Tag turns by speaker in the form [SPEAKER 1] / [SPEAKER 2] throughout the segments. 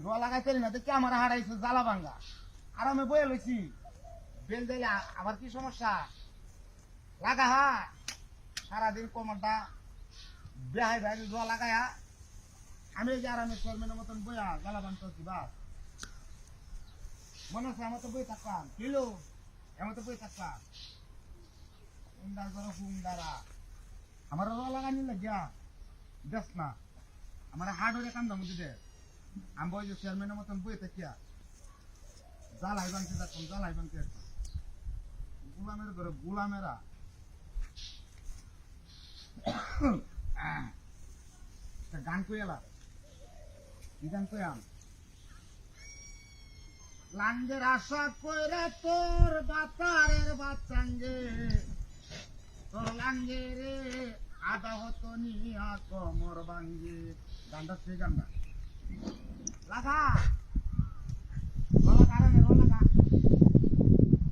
[SPEAKER 1] রোয়া লাগাইছিলি না দেখি আমার হারাইছে জ্বালা ভাঙ্গা আর আমি বয়ে লইছি বেল দিলে আবার কি সমস্যা লাগা হা সারাদিন কোমরটা বেহাই বেহাই রোয়া লাগায়া আমি এই যে আরামের চেয়ারম্যানের মতন বইয়া জ্বালা ভাঙতেছি বাস মনে হচ্ছে আমার তো বই থাকতাম কিলো এমন তো বই থাকতাম হুন্ডার করে হুন্ডারা আমার রোয়া লাগানি লাগিয়া দেখ না আমার হার্ড হয়ে কান্দা মধ্যে দে আমি বই যে চেয়ারম্যানের মতন বই থাকিয়া জ্বালাই ভাঙতে থাকতাম জ্বালাই ভাঙতে থাকতাম গোলামের ঘরে গোলামেরা গান কইলা কি গান কইয়াম লাঙ্গের আশা কইরা তোর বাতারের বাচ্চাঙ্গে তোর লাঙ্গে রে আদা হতো নিয়া কমর ভাঙ্গে গানটা সেই গানটা লাগা রোলা কারণে রোলা গা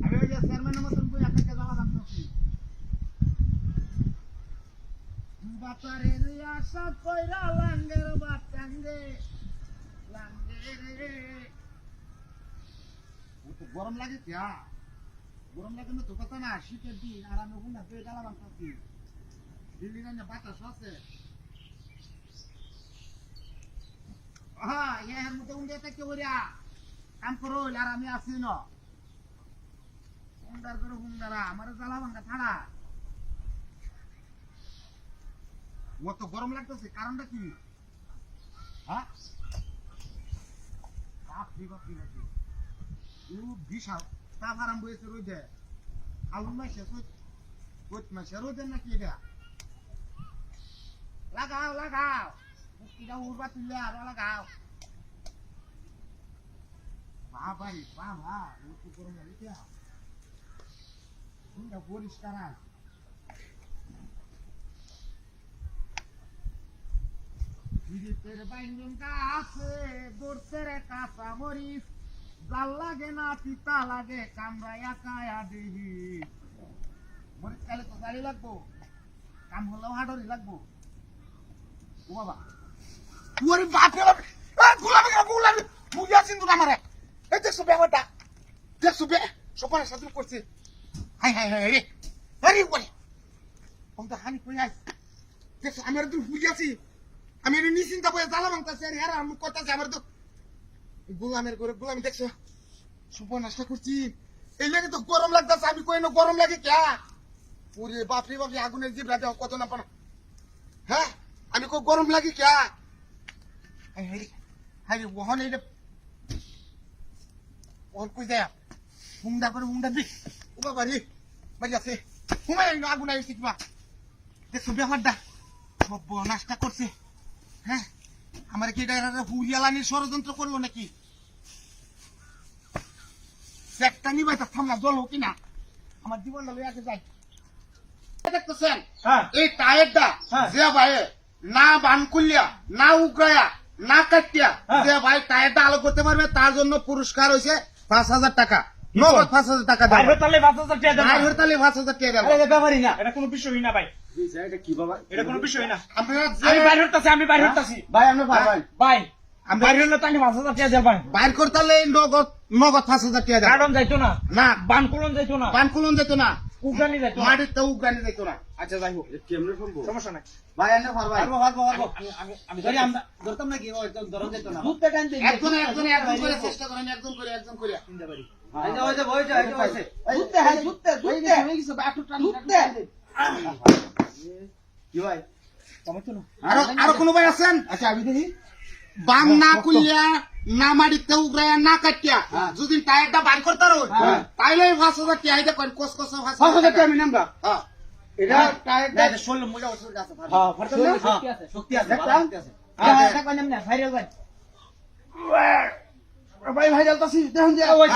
[SPEAKER 1] আমি ওই যে চেয়ারম্যানের মতন বই একা জ্বালা ভাঙতেছি বাতারের আশা কইরা লাঙ্গের বাচ্চাঙ্গে লাঙ্গে রে গরম লাগে क्या গরম লাগে না তো কথা না শীতের দিন আর আমি হুন্ডা পেয়ে জ্বালা ভাঙতেছি দিল্লি না বাতাস আছে হ্যাঁ এর মধ্যে হুন্ডা থেকে বলিয়া কাম করো আর আমি আসি না হুন্ডার করে হুন্ডারা আমার জ্বালা ভাঙা ছাড়া ও তো গরম লাগতেছে কারণটা কি হ্যাঁ বাপরে বাপরে বাপরে বিশাল তাপ আরম্ভ হয়েছে রোদে আলু মাসে কোচ মাসে রোদের নাকি এটা লাগাও লাগাও মুক্তিটা উড়বা তুললে আরো লাগাও বাবা রে বাবা একটু গরম লাগে কি কোনটা পরিষ্কার আছে বিরিতের বাইন্ডিং আছে দৌড়তে রে কাঁচা মরিচ জাল লাগে না তিতা লাগে কামড়াইয়া কায়া দিবি মরিচ খাইলে তো জালি লাগবো কাম হলেও হাডরি লাগবো ও বাবা ওরে বাপরে বাপ গোলামি গোলামি বুঝিয়াছিস তো আমারে এই দেখছো ব্যাপারটা দেখছো বে সকালে সাথে করছে হাই হাই হাই রে আরে বলে ওটা হানি কই আইস দেখছো আমার তো বুঝিয়াছি আমি এর নিশ্চিন্তা বয়ে জ্বালা ভাঙতাছি আর হ্যাঁ আমি করতেছি আমার তো গোলামের করে গোলামি দেখছো সুপনাশটা করছি এই লাগে তো গরম লাগতেছে আমি কই না গরম লাগে কে ওরে বাপরে বাপরে আগুনের জিবরা দেও কত না পানা হ্যাঁ আমি কই গরম লাগে কে হাই হাই হাই ওহন এটা ওহন কই যায় হুন্ডা করে হুন্ডা দি ও বাবা রে বাড়ি আছে হুমাই আগুন আইছে কিবা দেখছো ব্যাপারটা সব নাস্তা করছে হ্যাঁ আমার কি এটা হুলিয়ালানির ষড়যন্ত্র করলো নাকি একটা নিবাই তা থামলা জল হোক কিনা আমার জীবনটা লইয়া যাই দেখতেছেন এই টায়ারটা যে ভাই না বান খুলিয়া না উগরায়া না কাটিয়া যে ভাই টায়ারটা আলো করতে পারবে তার জন্য পুরস্কার হয়েছে 5,000 টাকা নগদ 5,000 টাকা দেয়
[SPEAKER 2] হরতালে 5,000 টাকা দেয়
[SPEAKER 1] হরতালে 5,000 টাকা দেয়
[SPEAKER 2] এটা ব্যাপারই না এটা কোনো বিষয়ই না ভাই
[SPEAKER 1] এটা কি বাবা
[SPEAKER 2] এটা কোনো বিষয় না
[SPEAKER 1] আমি
[SPEAKER 2] বাইরে হরতাছি
[SPEAKER 1] ভাই আপনি ভাই
[SPEAKER 2] ভাই আমি বাইরে হলে তাকে 5,000 টাকা দেব ভাই
[SPEAKER 1] বাইর করতালে নগদ 5,000 টাকা দেয়
[SPEAKER 2] কারণ যাইতো না
[SPEAKER 1] না
[SPEAKER 2] বানকুলন যাইতো না
[SPEAKER 1] বানকুলন যেত না
[SPEAKER 2] উগানি যাইতো
[SPEAKER 1] মাটির তো উগানি যেত না
[SPEAKER 2] আচ্ছা যাই হোক
[SPEAKER 1] কেমনে সম্ভব
[SPEAKER 2] সমস্যা নাই
[SPEAKER 1] ভাই এনে ভাই পারবো
[SPEAKER 2] আমি
[SPEAKER 1] ধরি আমরা ধরতাম না কি ওই ধরন যেত না
[SPEAKER 2] দুধটা টান দিন
[SPEAKER 1] একজন করে চেষ্টা করেন একজন করে
[SPEAKER 2] কিনতে পারি
[SPEAKER 1] এই যে ওই যে বই যায় হইছে
[SPEAKER 2] দুধটা
[SPEAKER 1] হয়ে গেছে একটু টান কি ভাই
[SPEAKER 2] সমস্যা না
[SPEAKER 1] আরো কোনো ভাই আছেন
[SPEAKER 2] আচ্ছা আমি দেখি
[SPEAKER 1] বাম না কুলিয়া না মাটিতে উগরায়া না কাটিয়া যদি টায়ারটা বার করতে রো তাইলে 5,000 টাকা আইতে কোন কস 5,000 টাকা আমি নামগা হ্যাঁ এটা টায়ারটা এটা 16 মোজা ওষুধ আছে
[SPEAKER 2] হ্যাঁ ফরতাল
[SPEAKER 1] শক্তি আছে শক্তি আছে
[SPEAKER 2] এটা কোন নাম না ভাইরাল ভাই
[SPEAKER 1] ভাই ভাই জ্বলতাছি দেখুন যে
[SPEAKER 2] ওই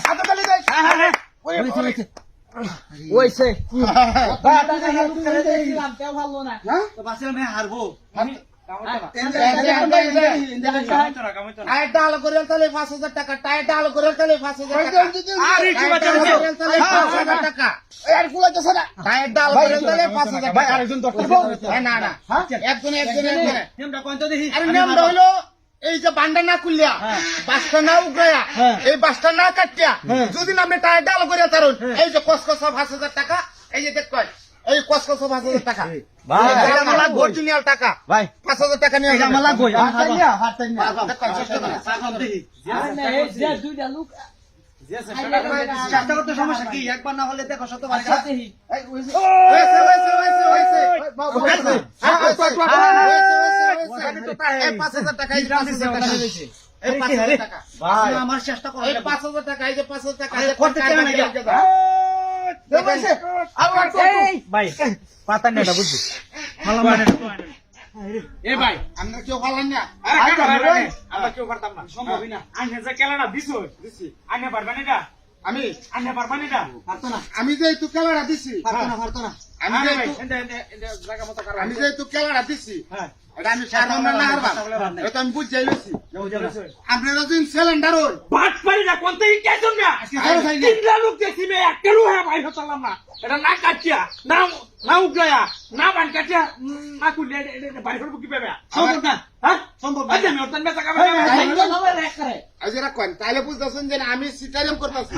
[SPEAKER 2] হাততালি দেন হ্যাঁ ওইছে ভাই আপনাকে হেল্প করে দিয়েছিলাম কেউ ভালো না
[SPEAKER 1] হ্যাঁ
[SPEAKER 2] তো বাসের মে হারবো
[SPEAKER 1] টায়ার ডাল করে তাহলে 5,000 টাকা, টায়ার ডাল করে তাহলে 5,000 টাকা,
[SPEAKER 3] আরে কি বাচ্চা হচ্ছে?
[SPEAKER 1] টায়ার ডাল করে তাহলে 5,000 টাকা, টায়ার ডাল করে তাহলে 5,000 টাকা। না না, একজনে আরে নিয়মটা হইলো এই যে বান্ডা না খুললিয়া, বাসটা না উগড়াইয়া, এই বাসটা না কাটিয়া, যদি না আপনি টায়ার ডাল করে তারুন, এই যে কসকসা 5,000 টাকা, এই যে দেখ কয়, এই কসকসা 5,000 টাকা, অরিজিনাল টাকা, 5,000 টাকা নিয়ে
[SPEAKER 3] চেষ্টা করতে সমস্যা কি? একবার না হলে দেখো শতবার।
[SPEAKER 1] এই 5,000 টাকা, এই 5,000 টাকা, এই 5,000 টাকা,
[SPEAKER 3] আমার চেষ্টা করো।
[SPEAKER 1] এই 5,000 টাকা, এই যে 5,000 টাকা,
[SPEAKER 3] করতে চাই না ভাই, পাতা নেই বুঝছি।
[SPEAKER 4] এ ভাই
[SPEAKER 1] আমরা কেউ পারলেন না,
[SPEAKER 4] আমরা কেউ পারতাম না, সম্ভবই না। আনে যে খেলাটা দিছো আনে পারবেন এটা,
[SPEAKER 1] আমি
[SPEAKER 4] আনে পারবেন এটা।
[SPEAKER 1] আমি যে একটু খেলাটা দিছি, আমি যে একটু-
[SPEAKER 4] জায়গা মতো কারণ
[SPEAKER 1] আমি যে একটু খেলাটা দিছি,
[SPEAKER 4] হ্যাঁ
[SPEAKER 1] এটা আমি সাধারণ না হারবাম, এটা আমি বুঝ যাইছি। আপনারা যদি সিলিন্ডার হই,
[SPEAKER 4] বাট পারি না কোন থেকে কেজন না তিনটা লোক দেখছি মে একটা লোক হ্যাঁ ভাই হতালাম না। এটা না কাটিয়া না না উগলায়া না বান কাটিয়া না কুলে বাইরে করব কি পাবে সম্ভব না। হ্যাঁ সম্ভব না। আমি ওরতান বেচা কামে
[SPEAKER 1] আজরা কোন তাইলে বুঝতেছেন যে আমি সিটারিম করতেছি,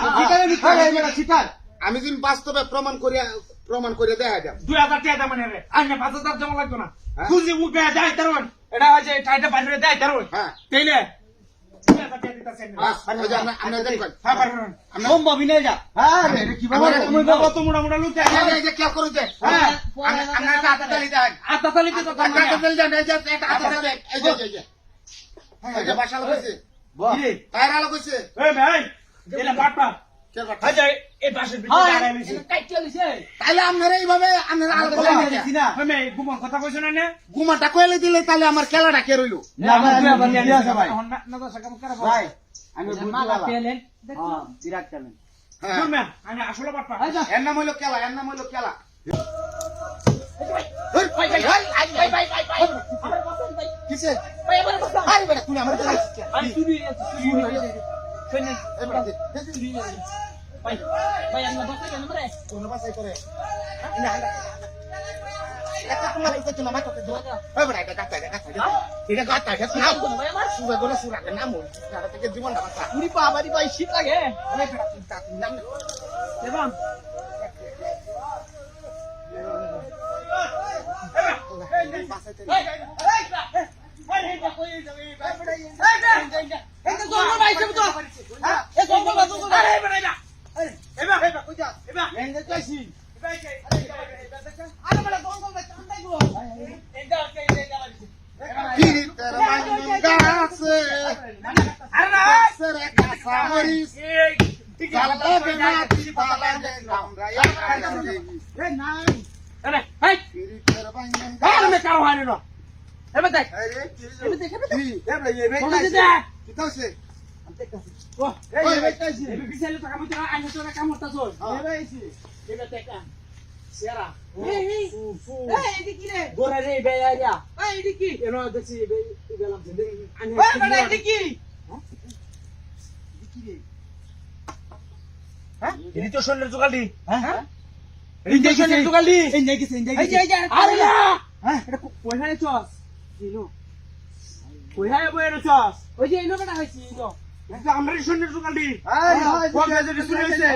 [SPEAKER 3] শিকার
[SPEAKER 1] আমি যদি বাস্তবে প্রমাণ করে দেখা যাবে।
[SPEAKER 4] 2000 টাকা দাম রে আনে 5000 জমা লাগবে না খুঁজি উগলায়া যায় তারন এটা হচ্ছে টাইটা বাইরে দেয় তারন
[SPEAKER 1] হ্যাঁ
[SPEAKER 4] তাইলে 2000 টাকা দিতাছেন
[SPEAKER 1] বাস, ওই যে আপনারা দেখবেন,
[SPEAKER 4] হ্যাঁ পারবেন
[SPEAKER 3] সম্ভবই নেই যা।
[SPEAKER 4] তুমি কত মোটা মোটা লোক
[SPEAKER 1] এই যে খেয়াল করুন যে,
[SPEAKER 4] হ্যাঁ
[SPEAKER 1] আপনারা একটা হাতে তালি দেন,
[SPEAKER 4] আতা তালিতে তো
[SPEAKER 1] একটা হাতে তালি দেন, এই যে একটা হাতে তালি দেন, এই যে, এই যে, এই যে বাসা লাগাইছে,
[SPEAKER 4] কি
[SPEAKER 1] টায়ার লাগাইছে,
[SPEAKER 4] এই ভাই এটা পাটপা
[SPEAKER 1] কে বাটা?
[SPEAKER 4] হাই যাই এই পাশের ভিতরে দাঁড়াই লইছে
[SPEAKER 1] তাইলে আপনারা এইভাবে আপনারা আলোচনা করেন।
[SPEAKER 4] আমি গুমন কথা কইছ না
[SPEAKER 1] গুমাটা কইলে দিলে তাহলে আমার খেলাটা কে রইলো?
[SPEAKER 4] না
[SPEAKER 3] ভাই আমি বিরাট চ্যালেঞ্জ।
[SPEAKER 1] হ্যাঁ।
[SPEAKER 4] আমি আসলে পাটপা
[SPEAKER 1] এর নাম হইলো খেলা, এর নাম হইলো খেলা। কিসে? আরে বেটা, তুমি আমার কাছে আসছিস কেন? এই বেটা, কোনো বাসায় করে। না, না, এটা তোমার কাছে তুমি আমার কাছে দাও। এই বেটা, এটা গাতা, এটা গাতা। এটা গাতা, এটা নাম। সুরা করে সুরা কে নাম হই। এটা থেকে জীবনটা বাঁচা।
[SPEAKER 3] উনি বাবারি ভাই শীত লাগে।
[SPEAKER 1] এই বেটা, তুমি তার নাম নে।
[SPEAKER 3] এবং
[SPEAKER 1] বাসাইতে পিরিতের বাইন গাছে গাছের কাঁচা মরিচ জাল লাগে না তিতা লাগে আমরা একা দেখি পিরিতের বাইন গাছে আরে কি তাইছে ওই বেটাইছি
[SPEAKER 4] সোনের জোগালি
[SPEAKER 3] হ্যাঁ
[SPEAKER 4] সোনের জোগালি
[SPEAKER 3] এই যাই গেছে এই যাই গেছে
[SPEAKER 4] আরে না
[SPEAKER 3] হ্যাঁ এটা কোথায় চস কিনো কোথায় বইরে চস ওই যে ইনো বেটা হইছি ইনো
[SPEAKER 4] আমরা সোনের জোগালি
[SPEAKER 3] আরে
[SPEAKER 4] হকলা যে শুনে হইছে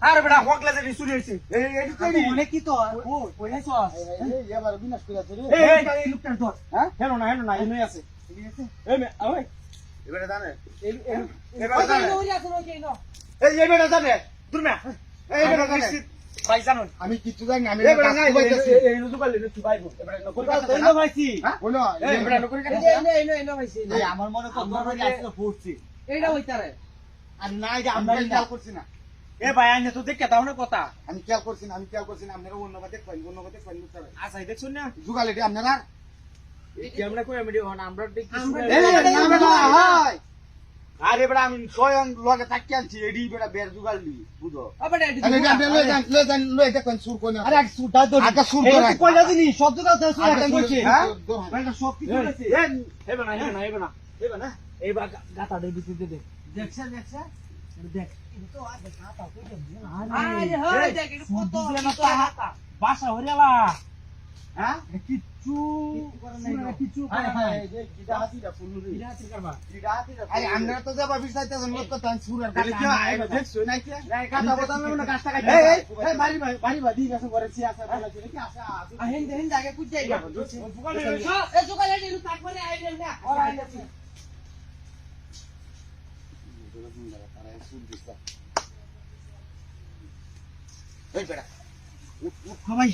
[SPEAKER 4] আরে বেটা হকলা যে শুনে হইছে
[SPEAKER 3] এই কই অনেক কি তো ও কোথায় চস
[SPEAKER 1] এই এবার বিনাশ করে আছে রে
[SPEAKER 3] এই লোকটার ধর
[SPEAKER 1] হ্যাঁ
[SPEAKER 4] হেলো না ইনোই আছে এই মে ওই
[SPEAKER 1] এবারে জানে
[SPEAKER 4] এবার জানে এই বেটা জানে দুরমা এই বেটা জানে ভাই জানুন
[SPEAKER 1] আমি কিছু জানি না, আমি
[SPEAKER 4] এই বেটা নাই
[SPEAKER 1] বাইতেছি
[SPEAKER 4] এই জোগালি নে তুবাইবো এবারে নকল কথা
[SPEAKER 3] এই লো ভাইছি
[SPEAKER 1] হ্যাঁ বলো
[SPEAKER 4] এই বেটা নকল কথা
[SPEAKER 3] এই আমার মনে তো
[SPEAKER 4] আমরা
[SPEAKER 3] ধরে আজকে ফুটছি
[SPEAKER 2] এইটা হইতারে
[SPEAKER 1] আর না এটা আমরা খেয়াল করছি না,
[SPEAKER 4] এ ভাই আইনে তো দেখে দাও না কথা
[SPEAKER 1] আমি খেয়াল করছি না, আপনারা অন্যভাবে দেখবেন বুঝতে পারেন
[SPEAKER 4] আচ্ছা দেখছুন না
[SPEAKER 1] যুগালিটি আপনারা
[SPEAKER 4] কেমনে কই আমি হন আমরা দেখি
[SPEAKER 3] আমরা
[SPEAKER 1] এই না ভাই আরে বেটা আমি স্বয়ং লগে তাকিয়ে আনছি এডি বেটা বের জুগাল নি বুঝো
[SPEAKER 3] আবার এটি
[SPEAKER 2] আরে গান লয়ে যান সুর কোন
[SPEAKER 3] আরে এক সুটা তো
[SPEAKER 2] আগে সুর
[SPEAKER 3] এই
[SPEAKER 2] ধরাই।
[SPEAKER 3] কয়টা জিনিস শব্দ দাও তো সুর
[SPEAKER 2] আগে
[SPEAKER 3] একটা
[SPEAKER 2] সুর,
[SPEAKER 3] কইছে
[SPEAKER 2] হ্যাঁ?
[SPEAKER 3] বেটা সব কিছু আছে
[SPEAKER 4] হেবে না হেবে না হেবে না
[SPEAKER 3] এবা না
[SPEAKER 4] এইবার গাতা দে দিতে দে
[SPEAKER 1] দেখছে দেখছে
[SPEAKER 4] দেখ
[SPEAKER 3] আরে হয় দেখ এটা কত
[SPEAKER 4] বাসা হরিয়ালা
[SPEAKER 1] হ্যাঁ
[SPEAKER 4] কিচ্ছু কিচ্ছু
[SPEAKER 1] হায় হায় যে কিটা হাতিটা ফুলুরি কিটা হাতিটা
[SPEAKER 2] আরে আমরা তো যাবা বিচাইতেছেন লোক তো তান সুরের
[SPEAKER 1] আরে
[SPEAKER 2] কথা
[SPEAKER 1] কি হয় দেখছো নাই কি কথা বলতাম না গাছটা কাটি এই বাড়ি বাড়ি গেছে করে সি আছে বলেছে কি আছে
[SPEAKER 3] আহেন দেন জায়গা কুজ যাইবা এ সুকালে দিলু তারপরে আইলেন না আর আইলেন
[SPEAKER 2] এই বেটা
[SPEAKER 3] ভাই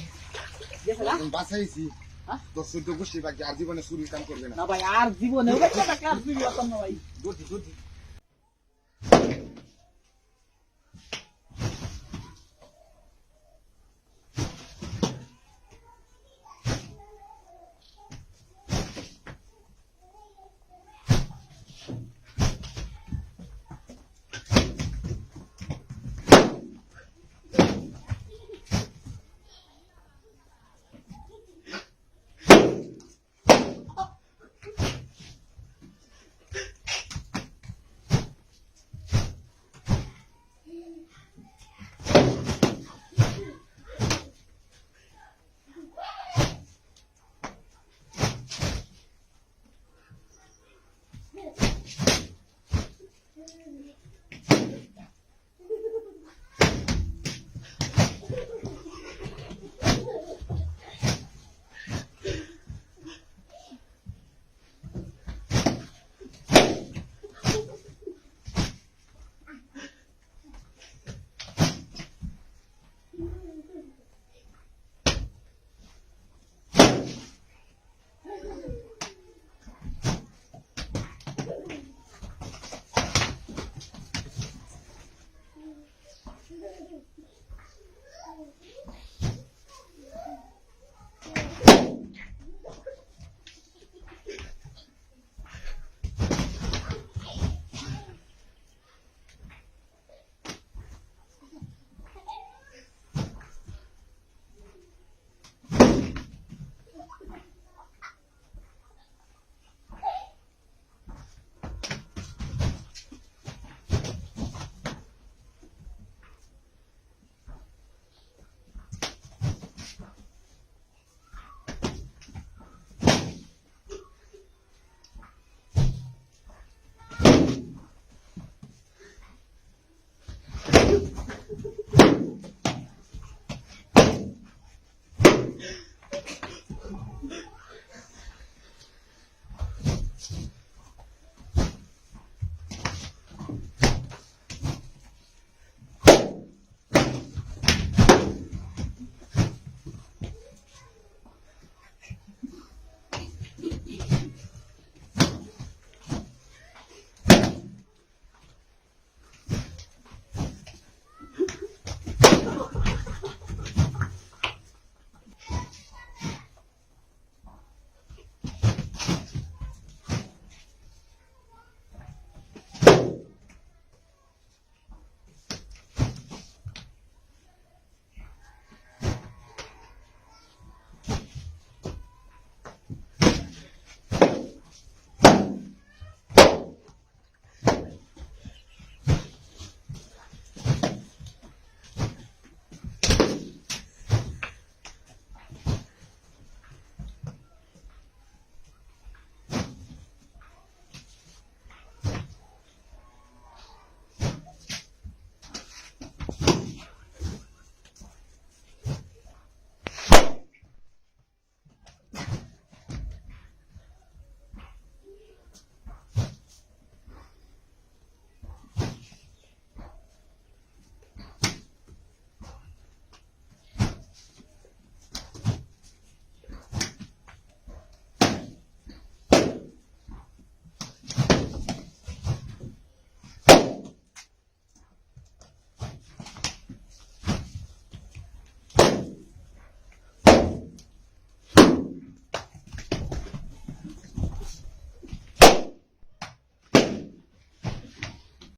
[SPEAKER 3] গেছলা
[SPEAKER 2] বাসাইছি 10 14 গোষ্ঠী বাকি আর জীবনে চুরির কাম করবে না
[SPEAKER 3] না ভাই আর জীবনে ওটা কাজ দিবি অত না ভাই
[SPEAKER 2] গতি